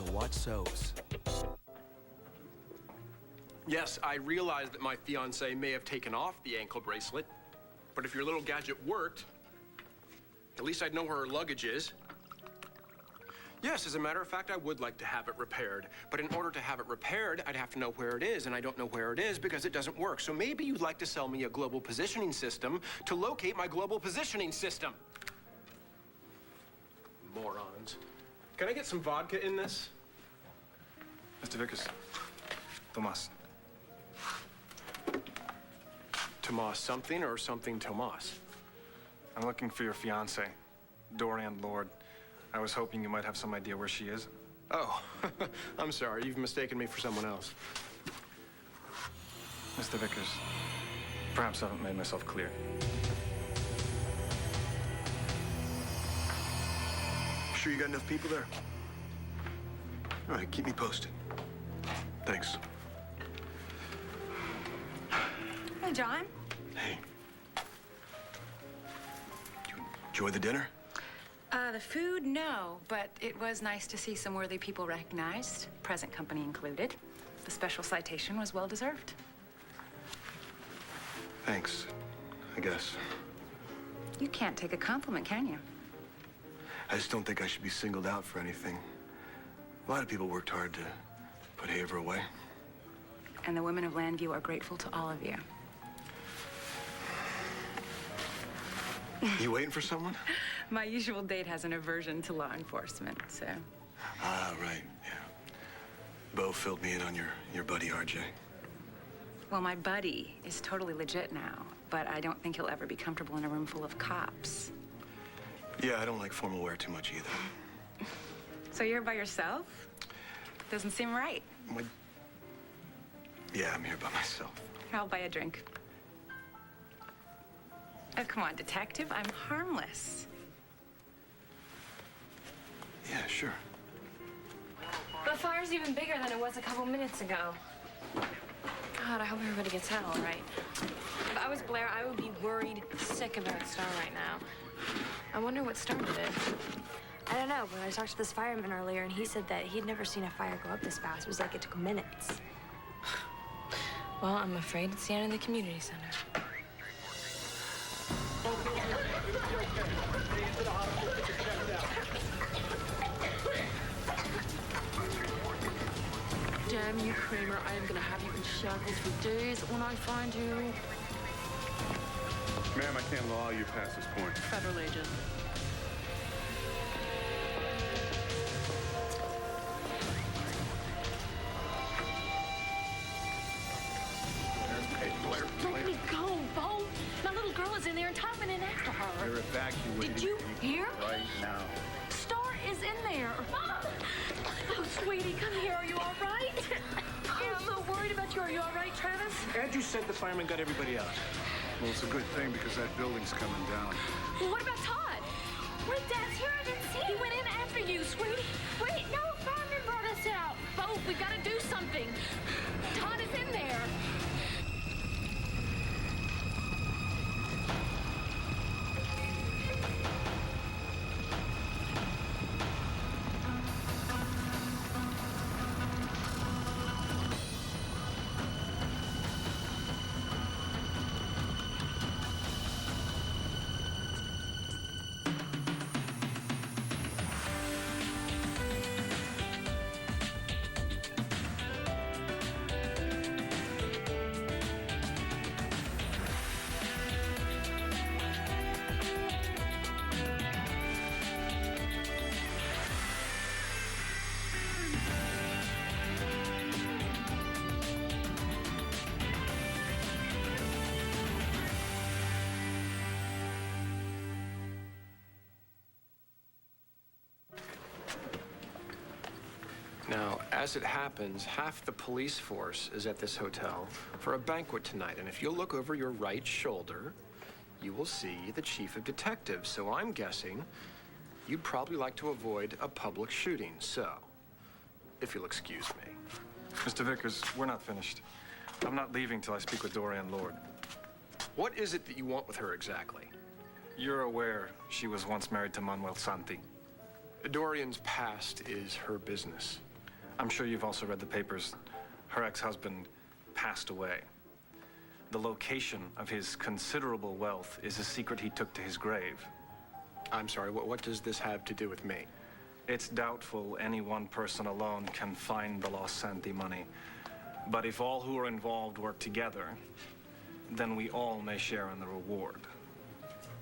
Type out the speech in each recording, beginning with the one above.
to watch soaps. Yes, I realize that my fiancée may have taken off the ankle bracelet, but if your little gadget worked, at least I'd know where her luggage is. Yes, as a matter of fact, I would like to have it repaired. But in order to have it repaired, I'd have to know where it is, and I don't know where it is because it doesn't work. So maybe you'd like to sell me a global positioning system to locate my global positioning system. Morons. Can I get some vodka in this? Mr. Vickers, Tomas. Tomas something or something Tomas? I'm looking for your fiancée, Dorian Lord. I was hoping you might have some idea where she is. Oh, I'm sorry. You've mistaken me for someone else. Mr. Vickers, perhaps I haven't made myself clear. Sure you got enough people there? All right, keep me posted. Thanks. Hey, John. Hey. You enjoy the dinner? The food, no, but it was nice to see some worthy people recognized, present company included. The special citation was well-deserved. Thanks, I guess. You can't take a compliment, can you? I just don't think I should be singled out for anything. A lot of people worked hard to put Haver away. And the women of Landview are grateful to all of you. You waiting for someone? My usual date has an aversion to law enforcement, so... Ah, right, yeah. Bo filled me in on your buddy, RJ. Well, my buddy is totally legit now, but I don't think he'll ever be comfortable in a room full of cops. Yeah, I don't like formal wear too much either. So you're by yourself? Doesn't seem right. Yeah, I'm here by myself. Here, I'll buy a drink. Oh, come on, detective. I'm harmless. Yeah, sure. The fire's even bigger than it was a couple minutes ago. God, I hope everybody gets out all right. If I was Blair, I would be worried sick about Star right now. I wonder what started it. I don't know, but I talked to this fireman earlier, and he said that he'd never seen a fire go up this fast. It was like it took minutes. Well, I'm afraid it's the end of the community center. Damn you, Kramer. I am gonna have you in shackles for days when I find you. Ma'am, I can't allow you past this point. Federal agent. Let me go, Bo. My little girl is in there and Todd went in after her. They're evacuating. Did you hear? Right now. Star is in there. Mom! Oh, sweetie, come here. Are you all right? I'm so worried about you. Are you all right, Travis? Andrew said the fireman got everybody out. Well, it's a good thing because that building's coming down. Well, what about Todd? Wait, Dad's here. I didn't see He him. went in after you, sweetie. Wait, no, fireman brought us out. Bo, we've got to do something. Todd is in there. Now, as it happens, half the police force is at this hotel for a banquet tonight. And if you'll look over your right shoulder, you will see the chief of detectives. So I'm guessing you'd probably like to avoid a public shooting. So, if you'll excuse me. Mr. Vickers, we're not finished. I'm not leaving till I speak with Dorian Lord. What is it that you want with her exactly? You're aware she was once married to Manuel Santi. Dorian's past is her business. I'm sure you've also read the papers. Her ex-husband passed away. The location of his considerable wealth is a secret he took to his grave. I'm sorry, what does this have to do with me? It's doubtful any one person alone can find the lost Santi money. But if all who are involved work together, then we all may share in the reward.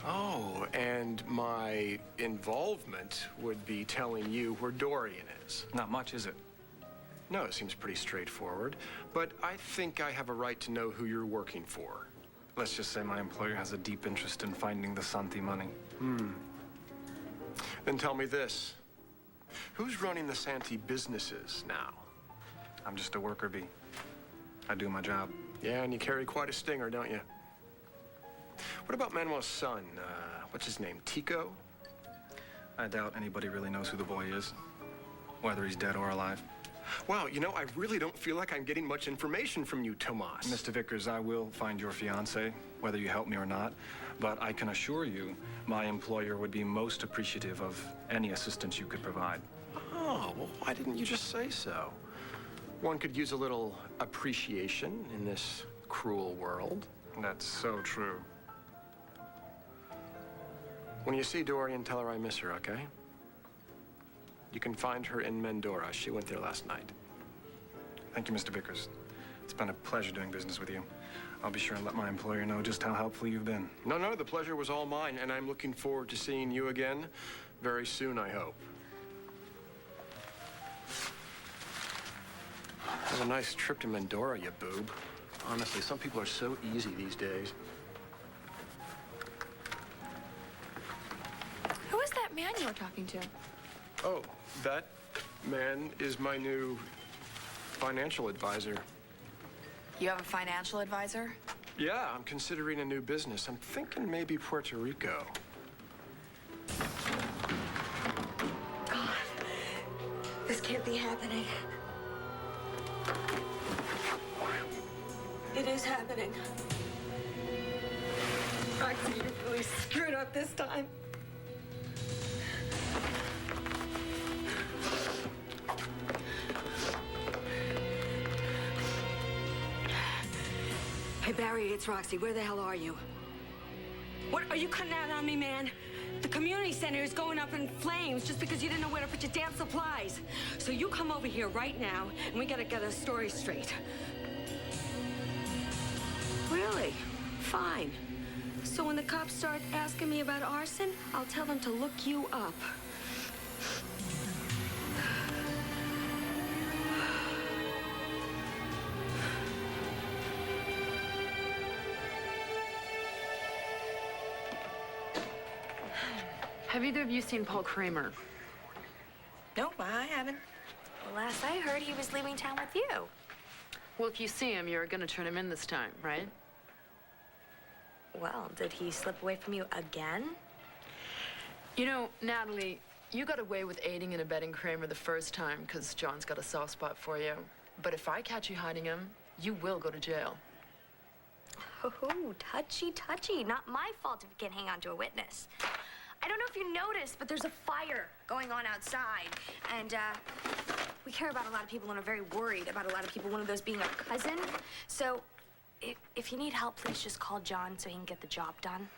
Oh, and my involvement would be telling you where Dorian is. Not much, is it? No, it seems pretty straightforward. But I think I have a right to know who you're working for. Let's just say my employer has a deep interest in finding the Santi money. Then tell me this. Who's running the Santi businesses now? I'm just a worker bee. I do my job. Yeah, and you carry quite a stinger, don't you? What about Manuel's son? What's his name? Tico? I doubt anybody really knows who the boy is, whether he's dead or alive. Wow, you know, I really don't feel like I'm getting much information from you, Tomas. Mr. Vickers, I will find your fiancé, whether you help me or not. But I can assure you, my employer would be most appreciative of any assistance you could provide. Oh, well, why didn't you just say so? One could use a little appreciation in this cruel world. That's so true. When you see Dorian, tell her I miss her, okay? You can find her in Mendora. She went there last night. Thank you, Mr. Vickers. It's been a pleasure doing business with you. I'll be sure and let my employer know just how helpful you've been. No, the pleasure was all mine, and I'm looking forward to seeing you again very soon, I hope. Have a nice trip to Mendora, you boob. Honestly, some people are so easy these days. Who is that man you were talking to? Oh, that man is my new financial advisor. You have a financial advisor? Yeah, I'm considering a new business. I'm thinking maybe Puerto Rico. God, this can't be happening. It is happening. Roxy, you really screwed up this time. Hey, Barry, it's Roxy. Where the hell are you? What, are you cutting out on me, man? The community center is going up in flames just because you didn't know where to put your damn supplies. So you come over here right now, and we gotta get a story straight. Really? Fine. So when the cops start asking me about arson, I'll tell them to look you up. Have either of you seen Paul Kramer? Nope, I haven't. Well, last I heard, he was leaving town with you. Well, if you see him, you're gonna turn him in this time, right? Well, did he slip away from you again? You know, Natalie, you got away with aiding and abetting Kramer the first time because John's got a soft spot for you. But if I catch you hiding him, you will go to jail. Oh, touchy, touchy. Not my fault if you can't hang on to a witness. I don't know if you noticed, but there's a fire going on outside. And, we care about a lot of people and are very worried about a lot of people, one of those being a cousin. So, if you need help, please just call John so he can get the job done.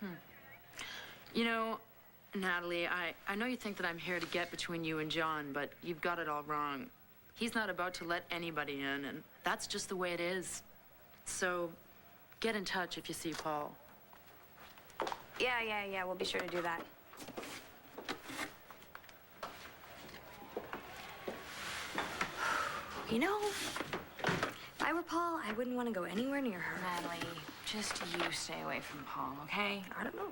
You know, Natalie, I know you think that I'm here to get between you and John, but you've got it all wrong. He's not about to let anybody in, and that's just the way it is. So, get in touch if you see Paul. Yeah, we'll be sure to do that. You know, if I were Paul, I wouldn't want to go anywhere near her. Natalie, just you stay away from Paul, okay? I don't know.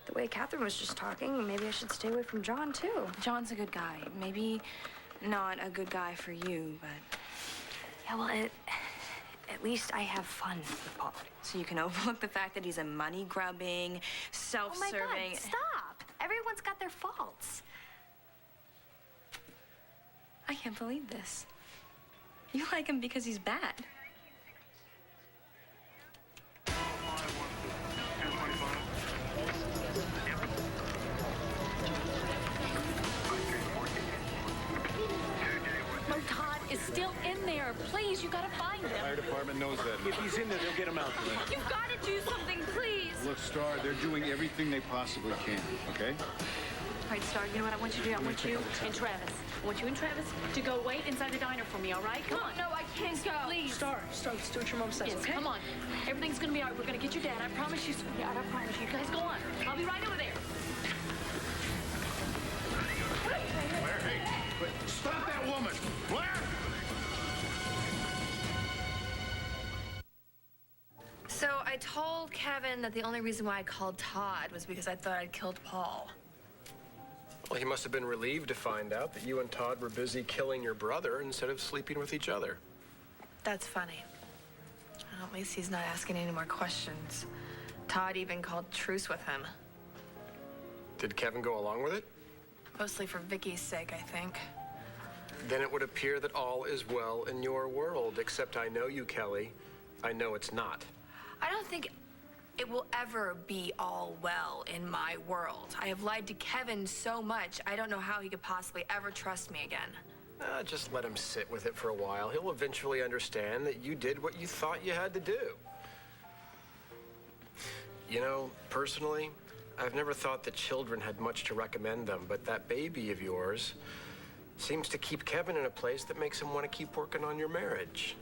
The way Catherine was just talking, maybe I should stay away from John, too. John's a good guy. Maybe not a good guy for you, but... Yeah, well, at least I have fun with Paul. So you can overlook the fact that he's a money-grubbing, Oh self-serving... my God, stop! Everyone's got their faults. I can't believe this. You like him because he's bad. No time. is still in there. Please, you gotta find him. Fire department knows that. If he's in there, they'll get him out there. You've gotta do something, please. Look, Star, they're doing everything they possibly can, okay? All right, Star, you know what I want you to do? I want you and Travis. I want you and Travis to go wait inside the diner for me, all right? Come on. No, I can't go. Please. Star, let's do what your mom says, Yes, okay? come on. Everything's gonna be all right. We're gonna get your dad. I promise you, sweetheart. I promise you. You guys go on. I'll be right over there. Blair, hey, but stop that woman! Blair! So I told Kevin that the only reason why I called Todd was because I thought I'd killed Paul. Well, he must have been relieved to find out that you and Todd were busy killing your brother instead of sleeping with each other. That's funny. Well, at least he's not asking any more questions. Todd even called truce with him. Did Kevin go along with it? Mostly for Vicky's sake, I think. Then it would appear that all is well in your world, except I know you, Kelly. I know it's not. I don't think it will ever be all well in my world. I have lied to Kevin so much, I don't know how he could possibly ever trust me again. Just let him sit with it for a while. He'll eventually understand that you did what you thought you had to do. You know, personally, I've never thought that children had much to recommend them, but that baby of yours seems to keep Kevin in a place that makes him want to keep working on your marriage.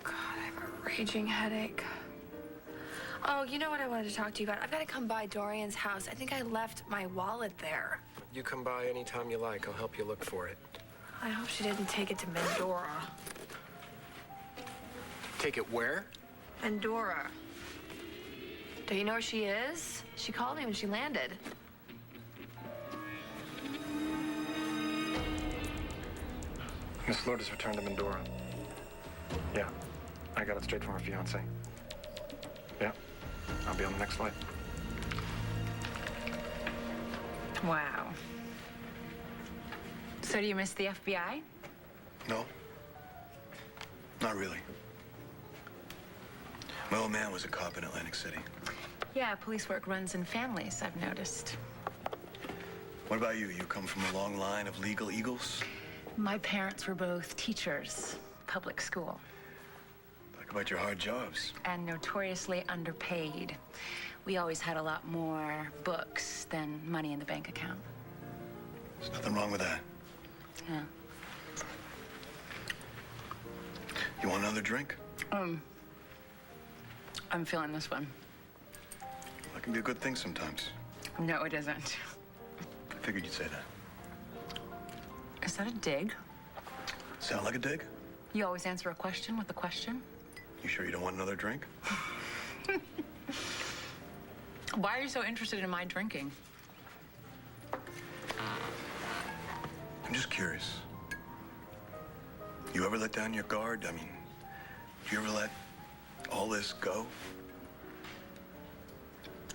God, I have a raging headache. Oh, you know what I wanted to talk to you about? I've got to come by Dorian's house. I think I left my wallet there. You come by anytime you like. I'll help you look for it. I hope she didn't take it to Mendora. Take it where? Mendora. Do you know where she is? She called me when she landed. Miss Lourdes returned to Mendora. Yeah, I got it straight from her fiancé. Yeah, I'll be on the next flight. Wow. So do you miss the FBI? No. Not really. My old man was a cop in Atlantic City. Yeah, police work runs in families, I've noticed. What about you? You come from a long line of legal eagles? My parents were both teachers, public school, Talk about your hard jobs. and notoriously underpaid. We always had a lot more books than money in the bank account. There's nothing wrong with that. Yeah. You want another drink? I'm feeling this one. That can be a good thing sometimes. No, it isn't. I figured you'd say that. Is that a dig? Sound like a dig? You always answer a question with a question? You sure you don't want another drink? Why are you so interested in my drinking? I'm just curious. You ever let down your guard? I mean, do you ever let all this go?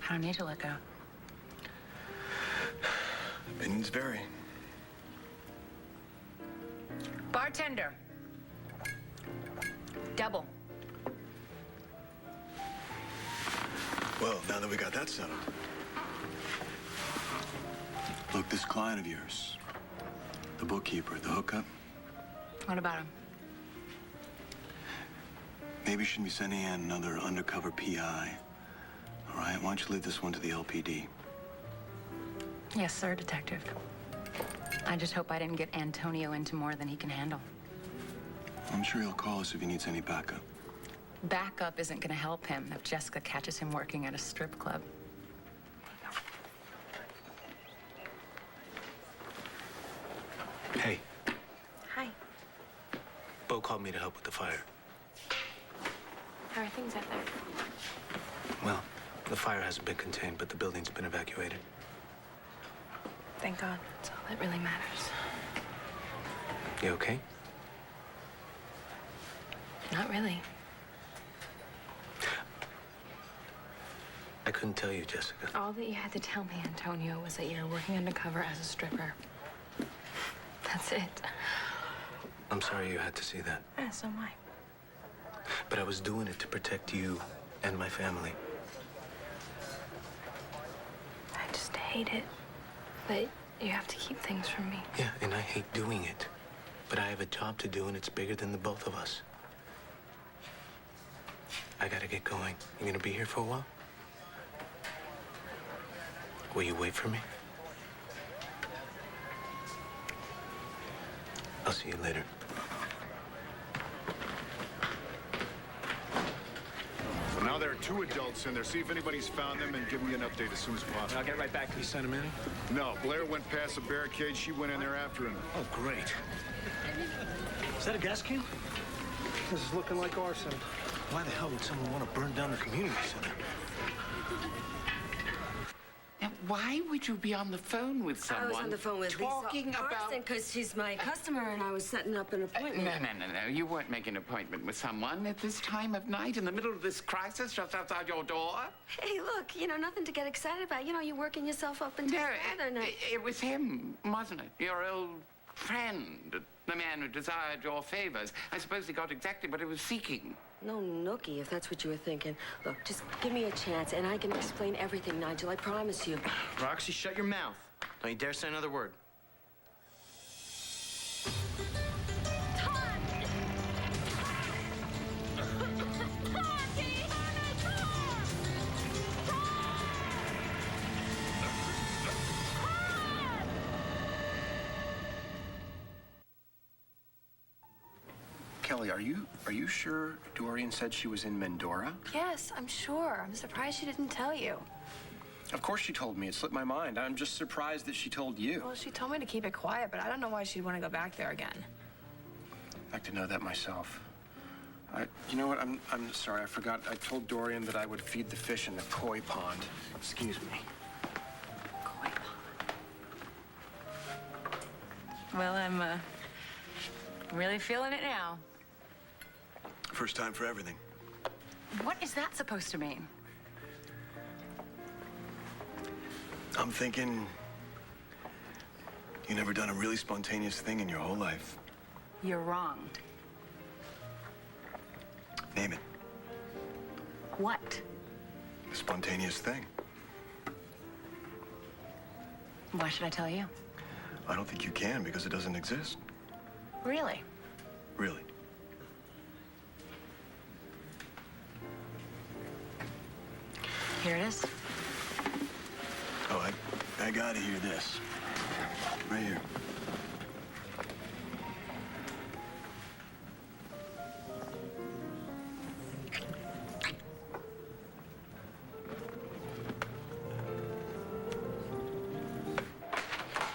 I don't need to let go. Opinions vary. Bartender. Double. Well, now that we got that settled. Look, this client of yours, the bookkeeper, the hookup, What about him? maybe you shouldn't be sending in another undercover PI. All right, why don't you leave this one to the LPD? Yes, sir, detective. I just hope I didn't get Antonio into more than he can handle. I'm sure he'll call us if he needs any backup. Backup isn't going to help him if Jessica catches him working at a strip club. Hey, Hi. Bo called me to help with the fire. How are things out there? Well, the fire hasn't been contained, but the building's been evacuated. Thank God. That's all that really matters. You okay? Not really. I couldn't tell you, Jessica. All that you had to tell me, Antonio, was that you're working undercover as a stripper. That's it. I'm sorry you had to see that. Yeah, so am I. But I was doing it to protect you and my family. I just hate it. But you have to keep things from me. Yeah, and I hate doing it. But I have a job to do, and it's bigger than the both of us. I gotta get going. You gonna be here for a while? Will you wait for me? I'll see you later. So now there are 2 adults in there. See if anybody's found them and give me an update as soon as possible. I'll get right back to you. Send him in? No, Blair went past the barricade. She went in there after him. Oh, great. Is that a gas can? This is looking like arson. Why the hell would someone want to burn down the community center? Now, why would you be on the phone with someone? I was on the phone with talking Lisa about because she's my customer and I was setting up an appointment. No. You weren't making an appointment with someone at this time of night in the middle of this crisis just outside your door. Hey, look, nothing to get excited about. You're working yourself up into It was him, wasn't it? Your old friend, the man who desired your favors. I suppose he got exactly what he was seeking. No nookie, if that's what you were thinking. Look, just give me a chance and I can explain everything, Nigel. I promise you. Roxy, shut your mouth. Don't you dare say another word. Kelly, are you sure Dorian said she was in Mendora? Yes, I'm sure. I'm surprised she didn't tell you. Of course she told me. It slipped my mind. I'm just surprised that she told you. Well, she told me to keep it quiet, but I don't know why she'd want to go back there again. I'd like to know that myself. You know what? I'm sorry. I forgot. I told Dorian that I would feed the fish in the koi pond. Excuse me. Koi pond. Well, I'm really feeling it now. First time for everything. What is that supposed to mean? I'm thinking you never done a really spontaneous thing in your whole life. You're wrong. Name it. What? A spontaneous thing. Why should I tell you? I don't think you can because it doesn't exist. Really? Really. Here it is. Oh, I gotta hear this. Right here.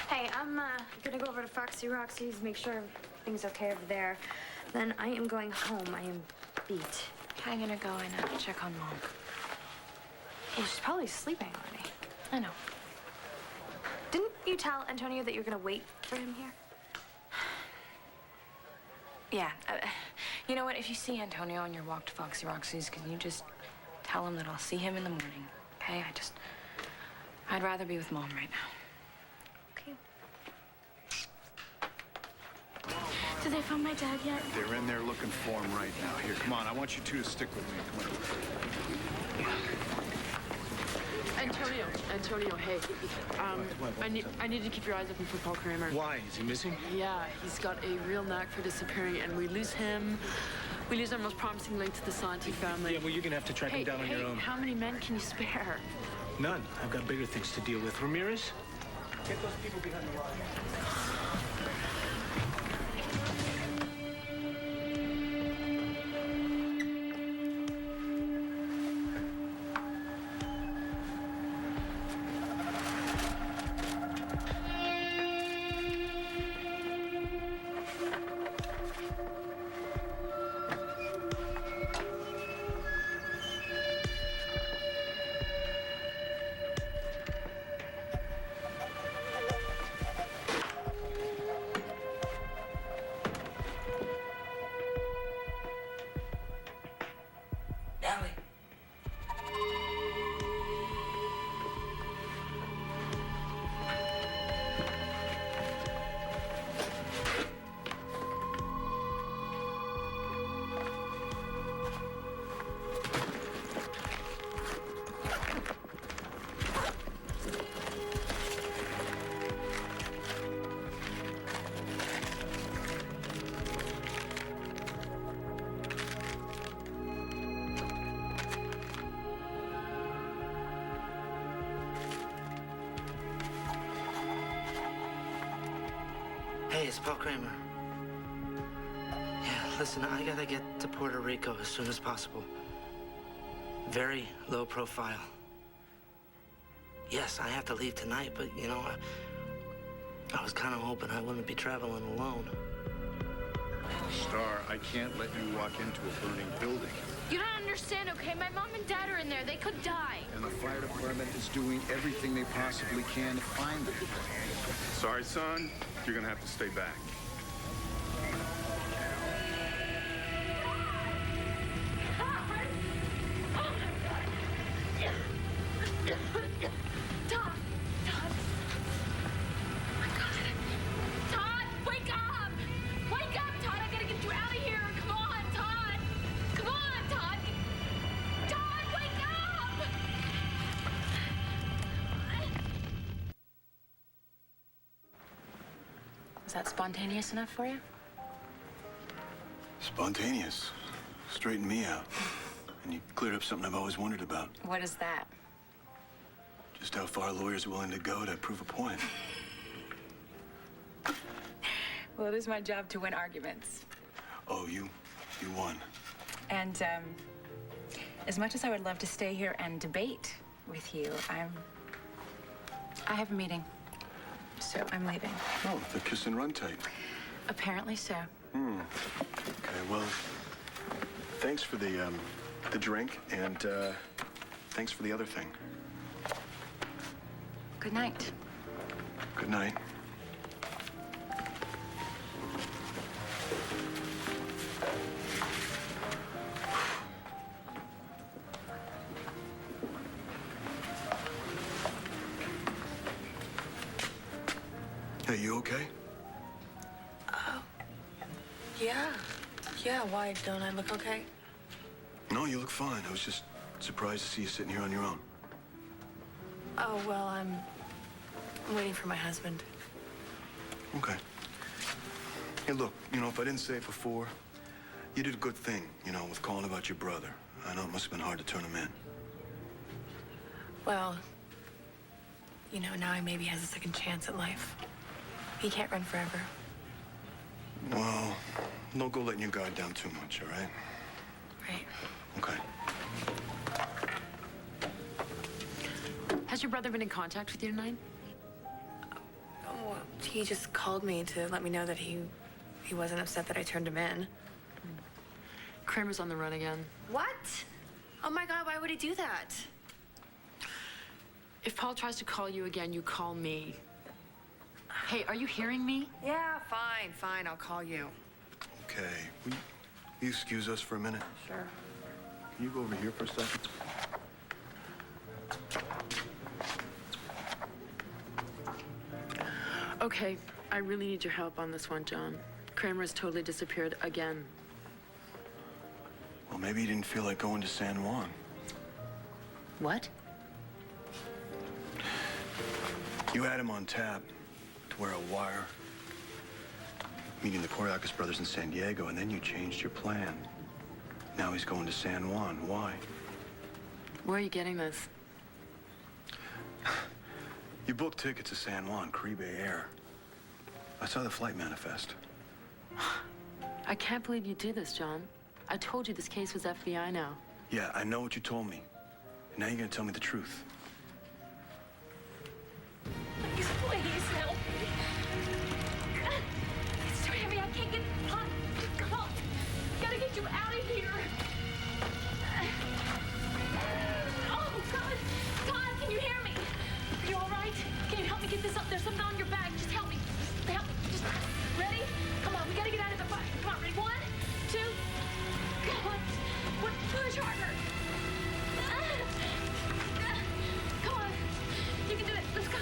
Hey, I'm gonna go over to Foxy Roxy's, make sure everything's okay over there. Then I am going home. I am beat. I'm gonna go and check on Mom. Well, she's probably sleeping already. I know. Didn't you tell Antonio that you were gonna wait for him here? Yeah. You know what? If you see Antonio on your walk to Foxy Roxy's, can you just tell him that I'll see him in the morning, okay? I'd rather be with Mom right now. Okay. Did they find my dad yet? They're in there looking for him right now. Here, come on. I want you 2 to stick with me. Come on. Antonio, hey. I need to keep your eyes open for Paul Kramer. Why? Is he missing? Yeah, he's got a real knack for disappearing, and we lose him. We lose our most promising link to the Santi family. Yeah, well, you're gonna have to track him down on your own. How many men can you spare? None. I've got bigger things to deal with. Ramirez? Get those people behind the wall. Paul Kramer. Yeah, listen, I gotta get to Puerto Rico as soon as possible. Very low profile. Yes, I have to leave tonight, but, you know, I was kind of hoping I wouldn't be traveling alone. Star, I can't let you walk into a burning building. You don't understand, okay? My mom and dad are in there. They could die. And the fire department is doing everything they possibly can to find them. Sorry, son. You're gonna have to stay back. Todd! Todd! Oh my God. Todd, wake up! Wake up, Todd! I gotta get you out of here! Come on, Todd! Come on, Todd! Todd, wake up! Was that spontaneous enough for you? Spontaneous. Straightened me out. And you cleared up something I've always wondered about. What is that? Just how far lawyers are willing to go to prove a point. Well, it is my job to win arguments. Oh, you won. And as much as I would love to stay here and debate with you, I have a meeting. So I'm leaving. Oh, the kiss and run tight. Apparently so. Okay, well, thanks for the drink, and thanks for the other thing. Good night. Good night. Hey, you okay? Yeah, why don't I look okay? No, you look fine. I was just surprised to see you sitting here on your own. Oh, well, I'm waiting for my husband. Okay. Hey, look, you know, if I didn't say it before, you did a good thing, you know, with calling about your brother. I know it must have been hard to turn him in. Well, you know, now he maybe has a second chance at life. He can't run forever. Well, don't go letting your guard down too much, all right? Right. Okay. Has your brother been in contact with you tonight? Oh, he just called me to let me know that he wasn't upset that I turned him in. Kramer's on the run again. What? Oh my God, why would he do that? If Paul tries to call you again, you call me. Hey, are you hearing me? Yeah, fine, I'll call you. Okay. Will you excuse us for a minute? Sure. Can you go over here for a second? Okay, I really need your help on this one, John. Kramer has totally disappeared again. Well, maybe you didn't feel like going to San Juan. What? You had him on tap to wear a wire, meeting the Koryakis brothers in San Diego, and then you changed your plan. Now he's going to San Juan. Why? Where are you getting this? You booked tickets to San Juan, Caribe Air. I saw the flight manifest. I can't believe you do this, John. I told you this case was FBI now. Yeah, I know what you told me. And now you're gonna tell me the truth. Please help me. It's too heavy. I can't get Todd. Come on. Gotta get you out of here. Oh, God. Todd, can you hear me? Are you all right? Can you help me get this up? There's something on your bag. Just help me. Just help me. Just ready? Come on. We gotta get out of the fire. Come on. Ready? 1, 2. Come on. Push harder. Come on. You can do it. Let's go.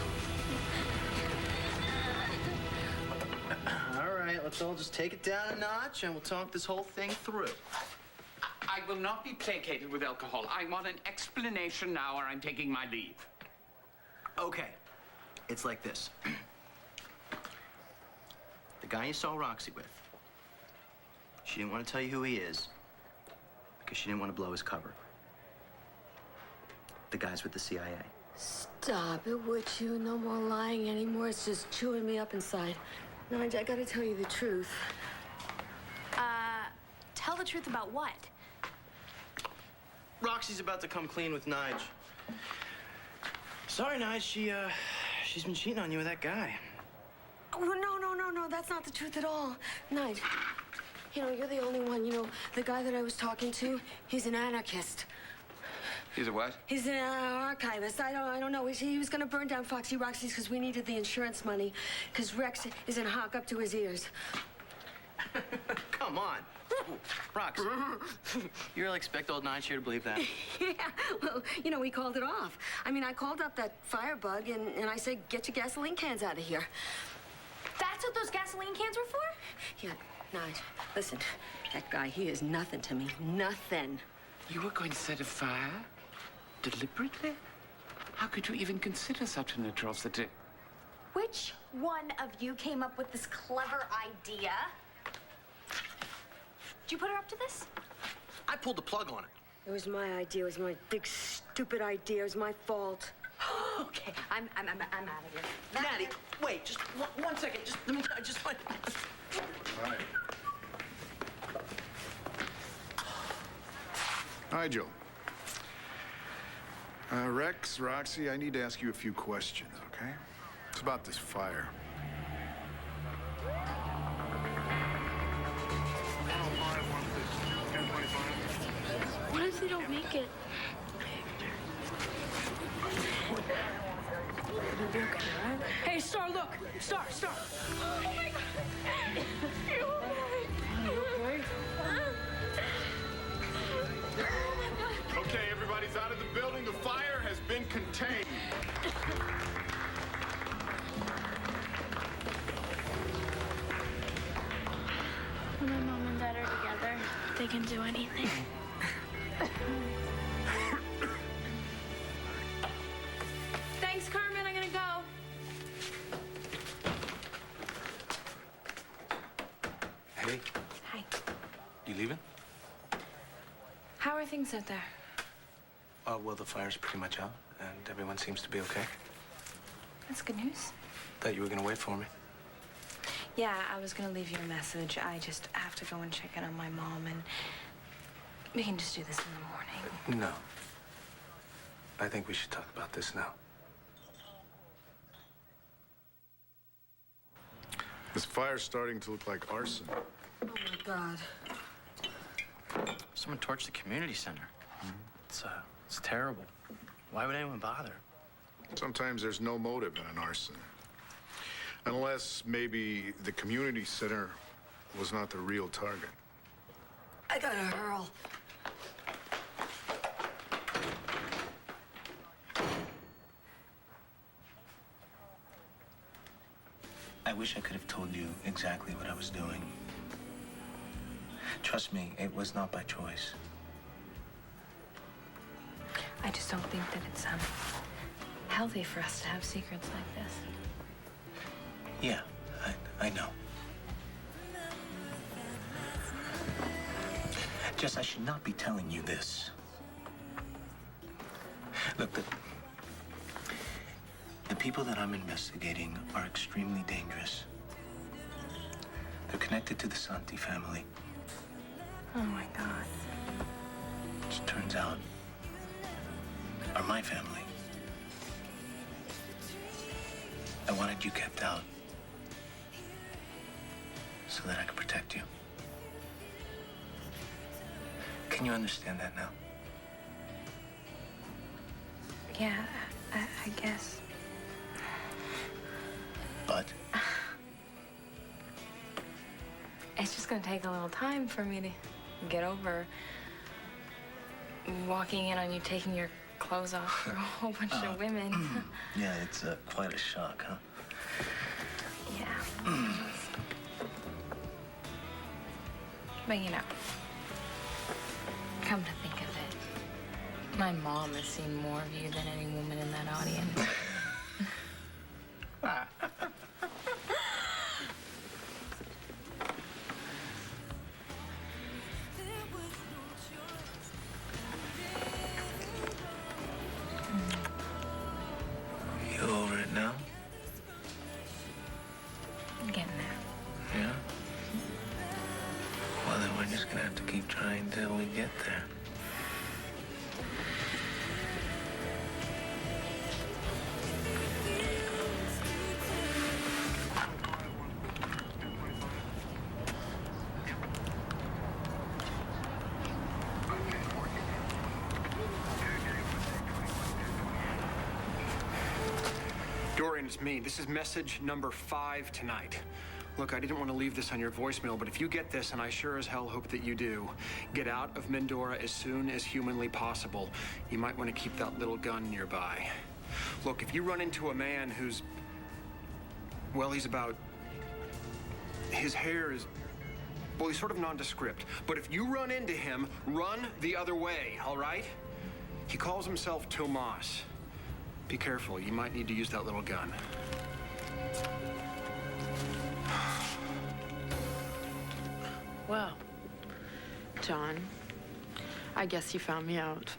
All right, let's all just take it down a notch and we'll talk this whole thing through. I will not be placated with alcohol. I want an explanation now or I'm taking my leave. Okay, it's like this. The guy you saw Roxy with, she didn't want to tell you who he is because she didn't want to blow his cover. The guy's with the CIA. Stop it, would you? No more lying anymore. It's just chewing me up inside. Nige, I gotta tell you the truth. Tell the truth about what? Roxy's about to come clean with Nige. Sorry, Nige. She's been cheating on you with that guy. Oh, no, that's not the truth at all. Nige, you know, you're the only one. You know, the guy that I was talking to, he's an anarchist. He's a what? He's an archivist. I don't know. He was gonna burn down Foxy Roxy's because we needed the insurance money, because Rex is in hock up to his ears. Come on. Rox, you really expect old Nige here to believe that? Yeah, well, you know, we called it off. I mean, I called up that firebug and I said, get your gasoline cans out of here. That's what those gasoline cans were for? Yeah, Nige, listen, that guy, he is nothing to me. Nothing. You were going to set a fire? Deliberately? How could you even consider such an atrocity? Which one of you came up with this clever idea? Did you put her up to this? I pulled the plug on it. It was my idea. It was my big, stupid idea. It was my fault. Okay, I'm out of here. Maddie, wait, just one second. Just one. Hi. Nigel. Rex, Roxy, I need to ask you a few questions, okay? It's about this fire. What if they don't make it? Hey, Star, look! Star! Oh my God! You all right? You okay? Okay, everybody's out of the building. The fire has been contained. When my mom and dad are together, they can do anything. Thanks, Carmen. I'm gonna go. Hey, Hi. you leaving? How are things out there? Well, the fire's pretty much out, and everyone seems to be okay. That's good news. Thought you were gonna wait for me. Yeah, I was gonna leave you a message. I just have to go and check in on my mom, and we can just do this in the morning. No. I think we should talk about this now. This fire's starting to look like arson. Oh, my God. Someone torched the community center. It's terrible. Why would anyone bother? Sometimes there's no motive in an arson. Unless maybe the community center was not the real target. I gotta hurl. I wish I could have told you exactly what I was doing. Trust me, it was not by choice. I just don't think that it's healthy for us to have secrets like this. Yeah, I know. Jess, I should not be telling you this. Look, the people that I'm investigating are extremely dangerous. They're connected to the Santi family. Oh, my God. Which turns out are my family. I wanted you kept out so that I could protect you. Can you understand that now? Yeah, I guess. But It's just gonna take a little time for me to get over walking in on you taking your clothes off for a whole bunch of women. yeah, it's quite a shock, huh? Yeah. But you know, come to think of it, my mom has seen more of you than any woman in that audience. You over it now? I'm getting there. have to keep trying till we get there. Dorian, it's me. This is message number 5 tonight. Look, I didn't want to leave this on your voicemail, but if you get this, and I sure as hell hope that you do, get out of Mendora as soon as humanly possible. You might want to keep that little gun nearby. Look, if you run into a man who's... well, he's about... his hair is... well, he's sort of nondescript. But if you run into him, run the other way, all right? He calls himself Tomas. Be careful. You might need to use that little gun. Well, John, I guess you found me out.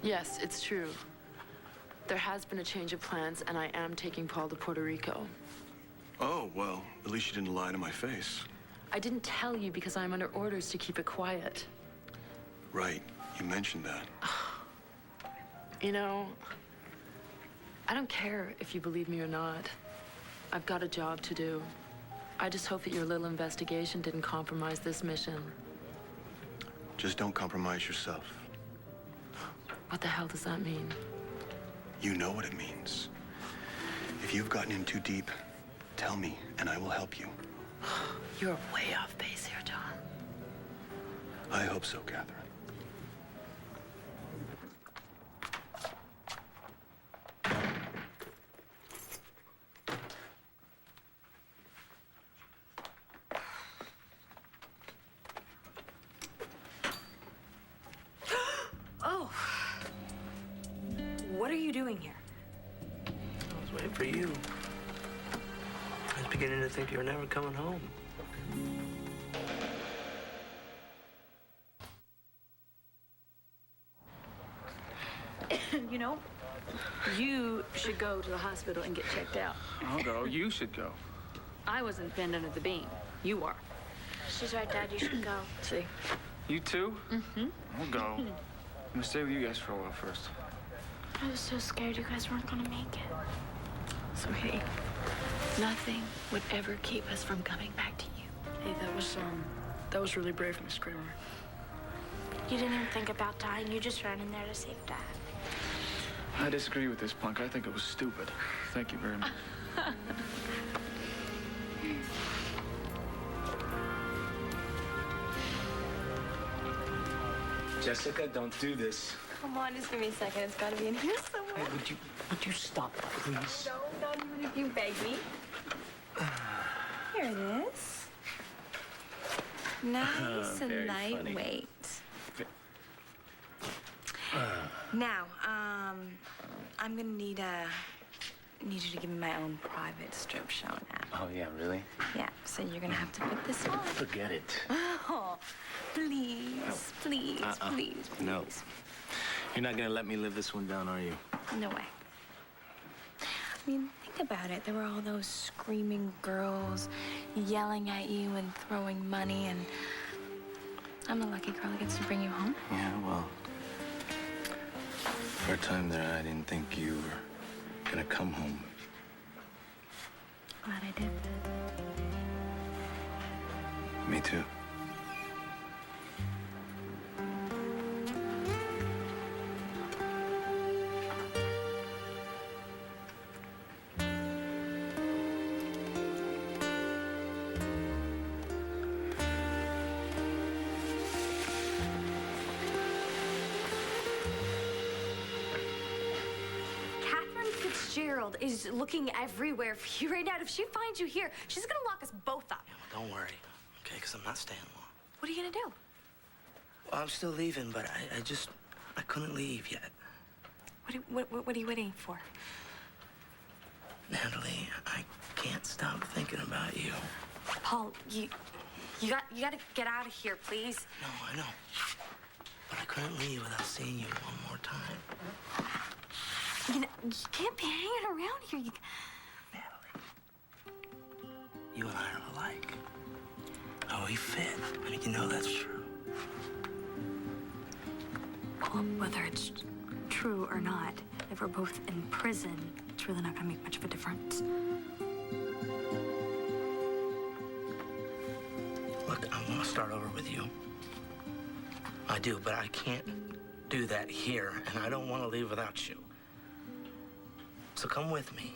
Yes, it's true. There has been a change of plans, and I am taking Paul to Puerto Rico. Oh, well, at least you didn't lie to my face. I didn't tell you because I'm under orders to keep it quiet. Right. You mentioned that. You know, I don't care if you believe me or not. I've got a job to do. I just hope that your little investigation didn't compromise this mission. Just don't compromise yourself. What the hell does that mean? You know what it means. If you've gotten in too deep, tell me, and I will help you. You're way off base here, John. I hope so, Catherine. Oh. What are you doing here? I was waiting for you. I was beginning to think you were never coming home. You know, you should go to the hospital and get checked out. I'll go. You should go. I wasn't pinned under the beam. You are. She's right, Dad. You should go. See? You too? Mm-hmm. I'll go. I'm gonna stay with you guys for a while first. I was so scared you guys weren't gonna make it. So, hey, nothing would ever keep us from coming back to you. Hey, that was really brave, Miss Kramer. You didn't even think about dying. You just ran in there to save Dad. I disagree with this punk. I think it was stupid. Thank you very much. Jessica, don't do this. Come on, just give me a second. It's gotta be in here somewhere. Hey, would you stop, please? No, not even if you beg me. Here it is. Nice and Very funny. lightweight. Now, I'm gonna need you to give me my own private strip show now. Oh, yeah, really? Yeah, so you're gonna have to put this on. Forget it. Oh, please, please, please, please. No. You're not gonna let me live this one down, are you? No way. I mean, think about it. There were all those screaming girls yelling at you and throwing money, and I'm the lucky girl that gets to bring you home. Yeah, well, for a time there, I didn't think you were gonna come home. Glad I did. Me too. Gerald is looking everywhere for you right now. If she finds you here, she's gonna lock us both up. Well, don't worry, okay? Because I'm not staying long. What are you gonna do? Well, I'm still leaving, but I couldn't leave yet. What are you waiting for? Natalie, I can't stop thinking about you. Paul, you gotta get out of here, please. No, I know. But I couldn't leave without seeing you one more time. You know, you can't be hanging around here. Natalie, you and I are alike. I he fit. I mean, you know that's true. Well, whether it's true or not, if we're both in prison, it's really not gonna make much of a difference. Look, I want to start over with you. I do, but I can't do that here, and I don't want to leave without you. So come with me.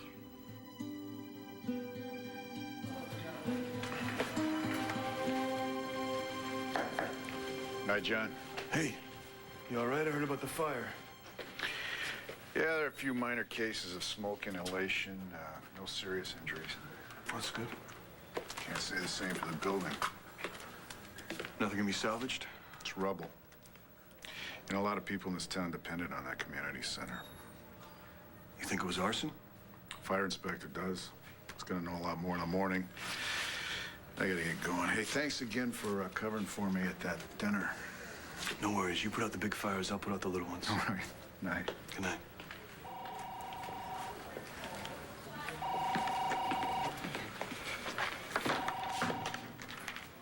Night, John. Hey, you all right? I heard about the fire. Yeah, there are a few minor cases of smoke inhalation. No serious injuries. That's good. Can't say the same for the building. Nothing can be salvaged? It's rubble. You know, a lot of people in this town depended on that community center. You think it was arson? Fire inspector does. He's gonna know a lot more in the morning. I gotta get going. Hey, thanks again for covering for me at that dinner. No worries. You put out the big fires, I'll put out the little ones. All right. Night. Good night.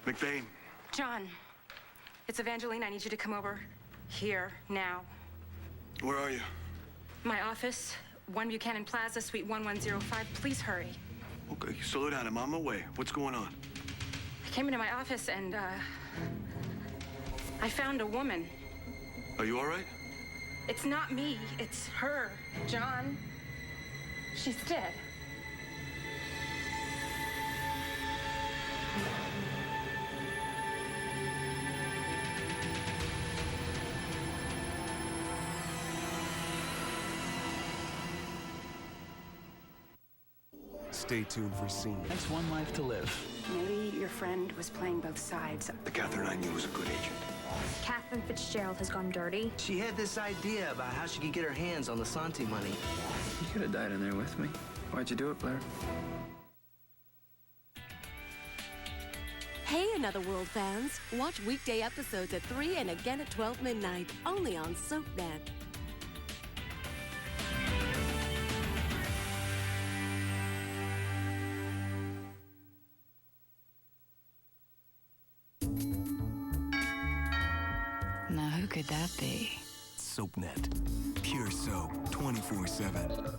McBain. John, it's Evangeline. I need you to come over here now. Where are you? My office, 1 Buchanan Plaza, Suite 1105. Please hurry. Okay, slow down. I'm on my way. What's going on? I came into my office and, I found a woman. Are you all right? It's not me. It's her, John. She's dead. Stay tuned for scenes. That's one life to live. Maybe your friend was playing both sides. The Catherine I knew was a good agent. Catherine Fitzgerald has gone dirty. She had this idea about how she could get her hands on the Santi money. You could have died in there with me. Why'd you do it, Blair? Hey, Another World fans. Watch weekday episodes at 3 and again at 12 midnight, only on SoapNet. Now, who could that be? SoapNet. Pure soap 24/7.